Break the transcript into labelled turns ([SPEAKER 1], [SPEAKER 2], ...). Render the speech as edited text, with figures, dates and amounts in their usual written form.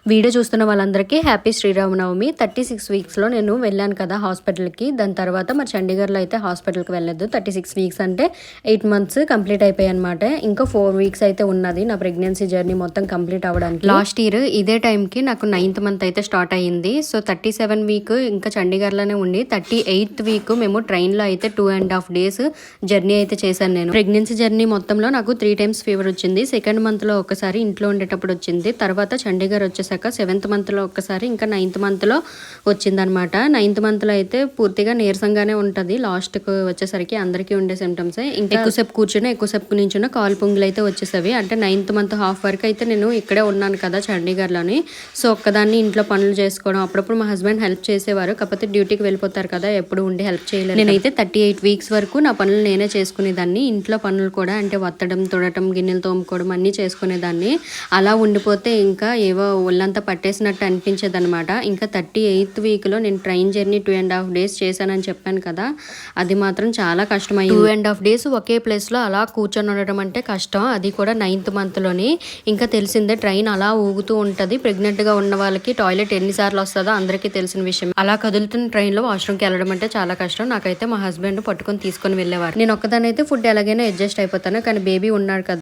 [SPEAKER 1] Video చూస్తున్న వాళ్ళందరికీ happy Sri Rama Navami. 36 వీక్స్లో నేను వెళ్ళాను కదా హాస్పిటల్కి. దాని తర్వాత మరి చండీగఢ్లో అయితే హాస్పిటల్కి వెళ్ళలేదు. 36 వీక్స్ అంటే 8 మంత్స్ కంప్లీట్ అయిపోయాయి అనమాట. ఇంకా 4 వీక్స్ అయితే ఉన్నది నా ప్రెగ్నెన్సీ జర్నీ మొత్తం కంప్లీట్ అవ్వడానికి. లాస్ట్ ఇయర్ ఇదే టైంకి నాకు 9th మంత్ అయితే స్టార్ట్ అయ్యింది. సో 37 వీక్ ఇంకా చండీగఢ్లోనే ఉండి 38th వీక్ మేము ట్రైన్లో అయితే 2.5 days జర్నీ అయితే చేశాను నేను. ప్రెగ్నెన్సీ జర్నీ మొత్తంలో నాకు 3 times ఫీవర్ వచ్చింది. సెకండ్ మంత్లో ఒకసారి ఇంట్లో ఉండేటప్పుడు వచ్చింది. తర్వాత చండీగఢ్ వచ్చేసాక 7th మంత్లో ఒక్కసారి, ఇంకా 9th మంత్లో వచ్చిందనమాట. 9th మంత్లో అయితే పూర్తిగా నీరసంగానే ఉంటుంది. లాస్ట్కు వచ్చేసరికి అందరికీ ఉండే సిమ్టమ్సే. ఇంకా ఎక్కువసేపు కూర్చున్నా ఎక్కువసేపు నించున్న కాలు పొంగులు అయితే వచ్చేసేవి. అంటే 9th మంత్ హాఫ్ వరకు అయితే నేను ఇక్కడే ఉన్నాను కదా చండీగఢ్లోని. సో ఒక్కదాన్ని ఇంట్లో పనులు చేసుకోవడం, అప్పుడప్పుడు మా హస్బెండ్ హెల్ప్ చేసేవారు. కాకపోతే డ్యూటీకి వెళ్ళిపోతారు కదా, ఎప్పుడు ఉండి హెల్ప్ చేయలేదు. నేనైతే 38 వీక్స్ వరకు నా పనులు నేనే చేసుకునేదాన్ని. ఇంట్లో పనులు కూడా అంటే వత్తడం, తుడటం, గిన్నెలు తోముకోవడం అన్నీ చేసుకునేదాన్ని. అలా ఉండిపోతే ఇంకా ఏవో ఒళ్ళంతా పట్టేసినట్టు అనిపించేది అనమాట. ఇంకా 38th వీక్లో నేను ట్రైన్ జర్నీ 2.5 days చేశానని చెప్పాను కదా, అది మాత్రం చాలా కష్టమైంది. 2.5 days ఒకే ప్లేస్లో అలా కూర్చొని ఉండడం అంటే కష్టం, అది కూడా 9th మంత్లోని. ఇంకా తెలిసిందే ట్రైన్ అలా ఊగుతూ ఉంటుంది. ప్రెగ్నెంట్గా ఉన్న వాళ్ళకి టాయిలెట్ ఎన్నిసార్లు వస్తుందో అందరికీ తెలిసిన విషయం. అలా కదులుతున్న ట్రైన్లో వాష్రూమ్కి వెళ్ళడం అంటే చాలా కష్టం. నాకైతే మా హస్బెండ్ పట్టుకొని తీసుకొని వెళ్ళేవారు. నేను ఒక్కదానైతే ఫుడ్ ఎలాగైనా అడ్జస్ట్ అయిపోతాను. కానీ బేబీ ఉన్నాడు కదా,